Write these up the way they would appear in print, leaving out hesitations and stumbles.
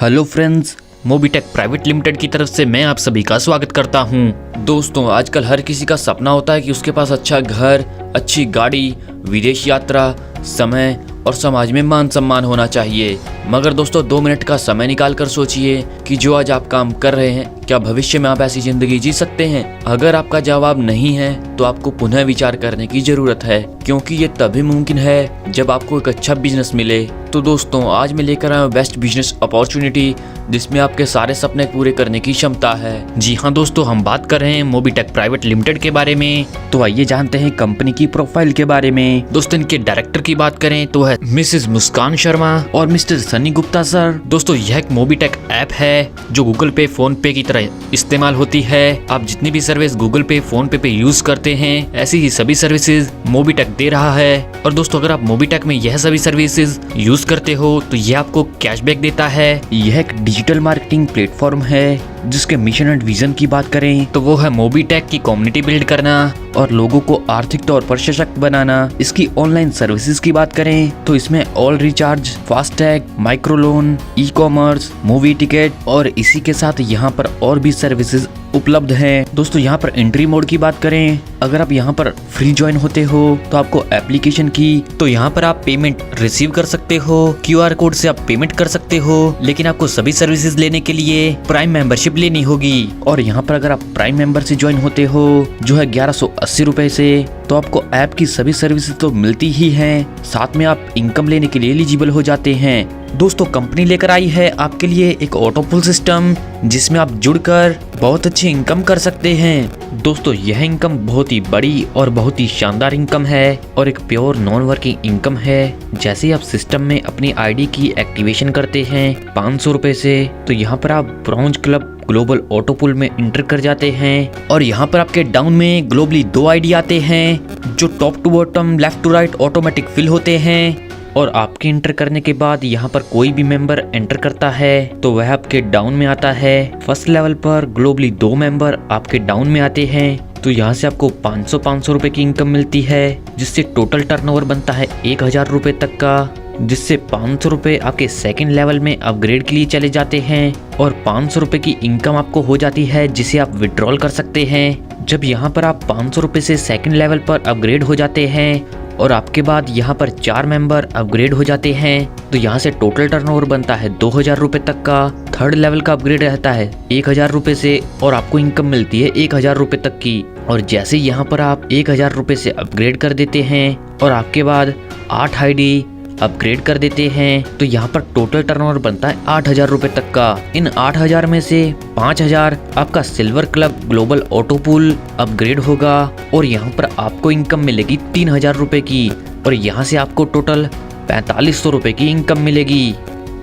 Hello friends, Mobitech private limited की तरफ से मैं आप सभी का स्वागत करता हूं। दोस्तों, आजकल हर किसी का सपना होता है कि उसके पास अच्छा घर, अच्छी गाड़ी, विदेश यात्रा, समय और समाज में मान सम्मान होना चाहिए। मगर दोस्तों, 2 मिनट का समय निकाल कर सोचिए कि जो आज आप काम कर रहे हैं, क्या भविष्य में आप ऐसी जिंदगी जी सकते हैं? अगर आपका जवाब नहीं है तो आपको पुनः विचार करने की जरूरत है, क्योंकि ये तभी मुमकिन है जब आपको एक अच्छा बिजनेस मिले। तो दोस्तों, आज मैं लेकर आया हूं बेस्ट बिजनेस अपॉर्चुनिटी, जिसमें आपके सारे सपने पूरे करने की क्षमता है। जी हाँ दोस्तों, हम बात कर रहे हैं मोबीटेक प्राइवेट लिमिटेड के बारे में। तो आइए जानते हैं कंपनी की प्रोफाइल के बारे में। दोस्तों, इनके डायरेक्टर की बात करें तो है मिसेस मुस्कान शर्मा और मिस्टर सनी गुप्ता सर। दोस्तों, यह एक मोबीटेक ऐप है जो गूगल पे, फोन पे की तरह इस्तेमाल होती है। आप जितनी भी सर्विस गूगल पे, फोन पे यूज करते हैं, ऐसी ही सभी सर्विसेज मोबीटेक दे रहा है। और दोस्तों, अगर आप मोबीटेक में यह सभी सर्विसेज यूज करते हो तो यह आपको कैशबैक देता है। यह एक डिजिटल मार्केटिंग प्लेटफॉर्म है जिसके मिशन एंड विजन की बात करें तो वो है मोबीटेक की कम्युनिटी बिल्ड करना और लोगों को आर्थिक तौर पर सशक्त बनाना। इसकी ऑनलाइन सर्विसेज की बात करें तो इसमें all recharge, FASTag, micro loan, e commerce, movie ticket और इसी के साथ यहाँ पर और भी सर्विसेज उपलब्ध हैं। दोस्तों, यहाँ पर एंट्री मोड की बात करें, अगर आप यहाँ पर फ्री ज्वाइन होते हो तो आपको एप्लीकेशन की तो यहाँ पर आप पेमेंट रिसीव कर सकते हो। QR कोड से आप पेमेंट कर सकते हो, लेकिन आपको सभी सर्विसेज लेने के लिए प्राइम मेंबरशिप लेनी होगी। और यहाँ पर अगर आप प्राइम मेंबर से ज्वाइन होते हो जो है 1180 रुपए से, तो आपको ऐप की सभी सर्विसेज तो मिलती ही हैं, साथ में आप इनकम लेने के लिए एलिजिबल हो जाते हैं। दोस्तों, कंपनी लेकर आई है आपके लिए एक ऑटो पुल सिस्टम, जिसमें आप जुड़कर बहुत अच्छी इनकम कर सकते हैं। दोस्तों, यह इनकम बहुत ही बड़ी और बहुत ही शानदार इनकम है और एक प्योर नॉन वर्किंग इनकम है। जैसे ही आप सिस्टम में अपनी ID की एक्टिवेशन करते हैं 500 रुपए से, तो यहाँ पर आप ब्रॉन्ज क्लब ग्लोबल ऑटो पुल में इंटर कर जाते हैं और यहाँ पर आपके डाउन में ग्लोबली 2 ID आते हैं जो top to bottom, left to right automatic fill होते हैं। और आपके इंटर करने के बाद यहाँ पर कोई भी मेंबर एंटर करता है तो वह आपके डाउन में आता है। फर्स्ट लेवल पर ग्लोबली 2 मेंबर आपके डाउन में आते हैं, तो यहाँ से आपको 500 रुपए की इनकम मिलती है, जिससे टोटल टर्नओवर बनता है 1000 रुपए तक का, जिससे 500 रुपए आपके सेकंड लेवल में अपग्रेड के लिए चले जाते हैं और 500 रुपए की इनकम आपको हो जाती है, जिसे आप विड्रॉल कर सकते हैं। जब यहाँ पर आप 500 रुपए से सेकंड लेवल पर अपग्रेड हो जाते हैं और आपके बाद यहाँ पर 4 मेंबर अपग्रेड हो जाते हैं, तो यहाँ से टोटल टर्नओवर बनता है 2000 रुपए तक का। थर्ड लेवल का अपग्रेड रहता है 1000 रुपए से और आपको इनकम मिलती है 1000 रुपए तक की। और जैसे यहाँ पर आप 1000 रुपए से अपग्रेड कर देते हैं और आपके बाद 8 ID अपग्रेड कर देते हैं, तो यहाँ पर टोटल टर्नओवर बनता है 8000 रुपए तक का। इन 8000 में से 5000 आपका silver club global auto pool upgrade होगा और यहाँ पर आपको इनकम मिलेगी 3000 रुपए की और यहाँ से आपको टोटल 4500 रुपए की इनकम मिलेगी।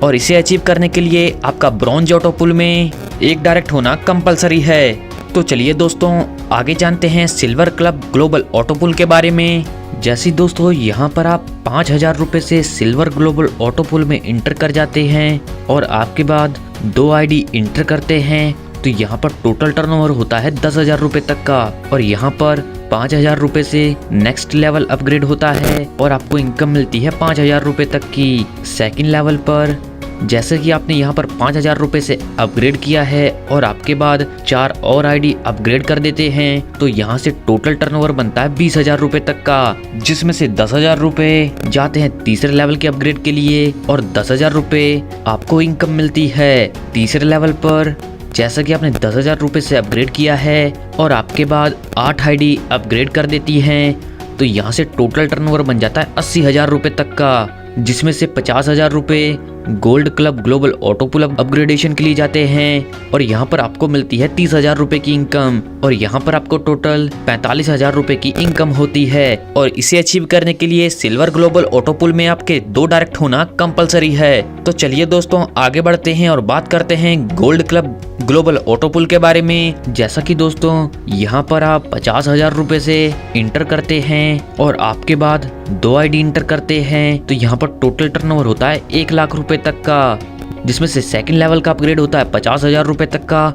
और इसे अचीव करने के लिए आपका ब्रॉन्ज ऑटो पूल में एक डायरेक्ट होना कंपलसरी है। तो चलिए दोस्तों, आगे जानते हैं silver club global auto pool के बारे में। जैसे दोस्तों, यहाँ पर आप 5000 रुपए से सिल्वर ग्लोबल ऑटो पूल में इंटर कर जाते हैं और आपके बाद 2 ID इंटर करते हैं, तो यहाँ पर टोटल टर्नओवर होता है 10,000 रुपए तक का। और यहाँ पर 5000 रुपए से नेक्स्ट लेवल अपग्रेड होता है और आपको इनकम मिलती है 5000 रुपए तक की। सेकंड लेवल पर जैसे कि आपने यहाँ पर 5000 रुपए से अपग्रेड किया है और आपके बाद 4 और ID अपग्रेड कर देते हैं, तो यहाँ से टोटल टर्नओवर बनता है 20,000 रुपए तक का, जिसमें से 10,000 रुपए जाते हैं तीसरे लेवल के अपग्रेड के लिए और 10,000 रुपए आपको इनकम मिलती है तीसरे लेवल पर। जैसा कि आपने 10,000 रुपए से अपग्रेड किया है और आपके बाद 8 ID अपग्रेड कर देती हैं, तो यहाँ से टोटल टर्नओवर बन जाता है 80,000 रुपए तक का, जिसमें से 50,000 रुपए gold club global auto pool upgradation के लिए जाते हैं और यहाँ पर आपको मिलती है 30,000 रुपए की इनकम और यहाँ पर आपको टोटल 45,000 रुपए की इनकम होती है। और इसे अचीव करने के लिए सिल्वर ग्लोबल ऑटो पूल में आपके 2 डायरेक्ट होना कंपलसरी है। तो चलिए दोस्तों, आगे बढ़ते हैं और बात करते हैं gold club global auto pool के बारे में। जैसा कि दोस्तों, यहाँ पर आप 50,000 रुपए से इंटर करते हैं और आपके बाद 2 ID इंटर करते हैं, तो यहाँ पर टोटल टर्नओवर होता है 1 लाख रुपए तक का, जिसमें से सेकंड लेवल का अपग्रेड होता है 50,000 रुपए तक का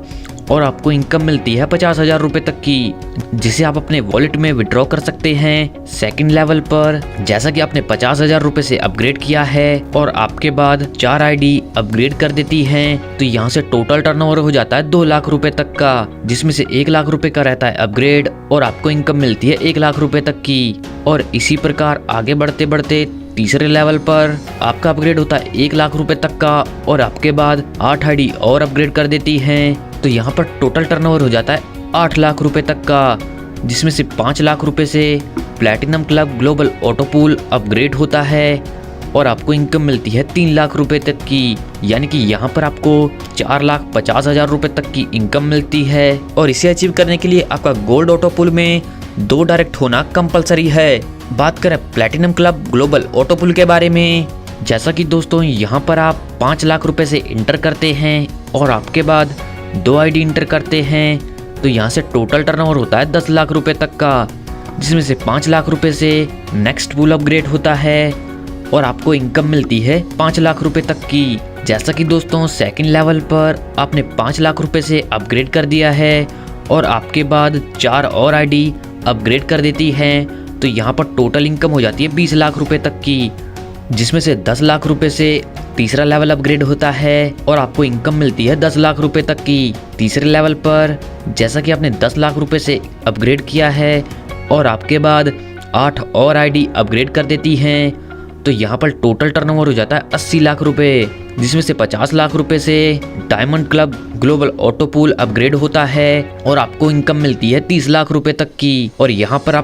और आपको इनकम मिलती है 50,000 रुपए तक की, जिसे आप अपने वॉलेट में विड्रॉ कर सकते हैं। सेकंड लेवल पर जैसा कि आपने 50,000 रुपए से अपग्रेड किया है और आपके बाद 4 आईडी अपग्रेड कर देती हैं, तो यहाँ से टोटल टर्नओवर हो जाता है 2 लाख रुपए तक का, जिसमें से 1 लाख रुपए का रहता है अपग्रेड और आपको इनकम मिलती है 1 लाख रुपए तक की। और इसी प्रकार आगे बढ़ते बढ़ते तीसरे लेवल पर आपका अपग्रेड होता है 1 लाख रुपए तक का और आपके बाद 8 आईडी और अपग्रेड कर देती हैं, तो यहाँ पर टोटल टर्नओवर हो जाता है 8 लाख रुपए तक का, जिसमें से 5 लाख रुपए से platinum club global auto pool upgrade होता है और आपको इनकम मिलती है 3 लाख रुपए तक की। यानी कि यहाँ पर आपको 4,50,000 रुपए तक की इनकम मिलती है। और इसे अचीव करने के लिए आपका गोल्ड ऑटो पूल में 2 डायरेक्ट होना कंपलसरी है। बात करें platinum club global auto pool के बारे में, जैसा कि दोस्तों यहाँ पर आप 5 लाख रुपए से इंटर करते हैं और आपके बाद 2 आईडी इंटर करते हैं, तो यहाँ से टोटल टर्नओवर होता है 10 लाख रुपए तक का, जिसमें से 5 लाख रुपए से नेक्स्ट पूल अपग्रेड होता है और आपको इनकम मिलती है 5 लाख रुपए तक की। जैसा कि दोस्तों सेकंड लेवल पर आपने 5 लाख रुपए से अपग्रेड कर दिया है और आपके बाद 4 और आईडी अपग्रेड कर देती हैं, तो यहाँ पर टोटल इनकम हो जाती है 20 लाख रुपए तक की, जिसमें से 10 लाख रुपए से तीसरा लेवल अपग्रेड होता है और आपको इनकम मिलती है 10 लाख रुपए तक की। तीसरे लेवल पर जैसा कि आपने 10 लाख रुपए से अपग्रेड किया है और आपके बाद 8 और आईडी अपग्रेड कर देती हैं, तो यहाँ पर टोटल टर्नओवर हो जाता है 80 लाख रुपए, जिसमें से 50 लाख रुपए से diamond club global auto pool upgrade होता है और आपको इनकम मिलती है 30 लाख रुपए तक की। और यहाँ पर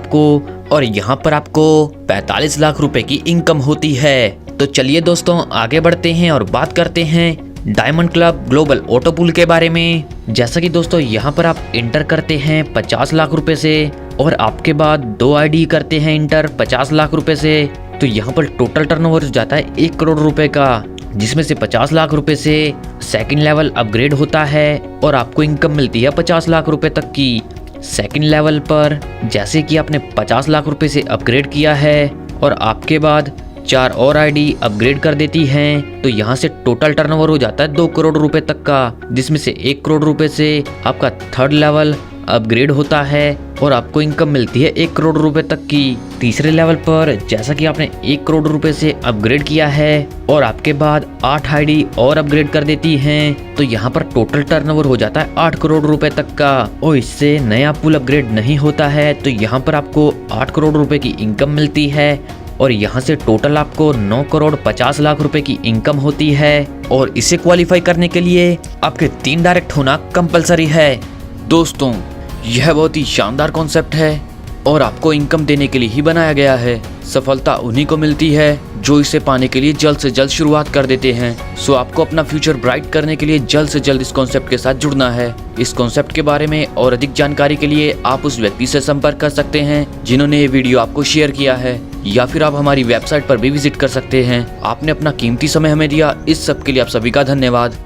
आपको 45 लाख रुपए की इनकम होती है। तो चलिए दोस्तों आगे बढ़ते हैं और बात करते हैं diamond club global auto pool के बारे में। जैसा कि दोस्तों यहाँ पर आप इंटर करते हैं 50 लाख रुपए से और आपके बाद 2 आईडी करते हैं इंटर 50 लाख रुपए से, तो यहाँ पर टोटल टर्नओवर हो जाता है 1 करोड़ रुपए का, जिसमें से 50 लाख रुपए से सेकंड लेवल अपग्रेड होता है और आपको इनकम मिलती है 50 लाख रुपए तक की। सेकंड लेवल पर जैसे कि आपने 50 लाख रुपए से अपग्रेड किया है और आपके बाद 4 और आईडी अपग्रेड कर देती हैं, तो यहाँ से टोटल टर्नओवर हो जाता है 2 करोड़ रुपए तक का, जिसमें से 1 करोड़ रुपए से आपका थर्ड लेवल अपग्रेड होता है और आपको इनकम मिलती है 1 करोड़ रुपए तक की। तीसरे लेवल पर जैसा कि आपने 1 करोड़ रुपए से अपग्रेड किया है और आपके बाद 8 आईडी और अपग्रेड कर देती हैं, तो यहाँ पर टोटल टर्नओवर हो जाता है 8 करोड़ रुपए तक का। और इससे नया पूल अपग्रेड नहीं होता है, तो यहाँ पर आपको 8 करोड़ रुपए की इनकम मिलती है और यहाँ से टोटल आपको 9 करोड़ 50 लाख रुपए की इनकम होती है। और इसे क्वालिफाई करने के लिए आपके 3 डायरेक्ट होना कंपलसरी है। दोस्तों यह बहुत ही शानदार कॉन्सेप्ट है और आपको इनकम देने के लिए ही बनाया गया है। सफलता उन्हीं को मिलती है जो इसे पाने के लिए जल्द से जल्द शुरुआत कर देते हैं। सो आपको अपना फ्यूचर ब्राइट करने के लिए जल्द से जल्द इस कॉन्सेप्ट के साथ जुड़ना है। इस कॉन्सेप्ट के बारे में और अधिक जानकारी के लिए आप उस व्यक्ति से संपर्क कर सकते हैं जिन्होंने ये वीडियो आपको शेयर किया है, या फिर आप हमारी वेबसाइट पर भी विजिट कर सकते हैं। आपने अपना कीमती समय हमें दिया, इस सब के लिए आप सभी का धन्यवाद।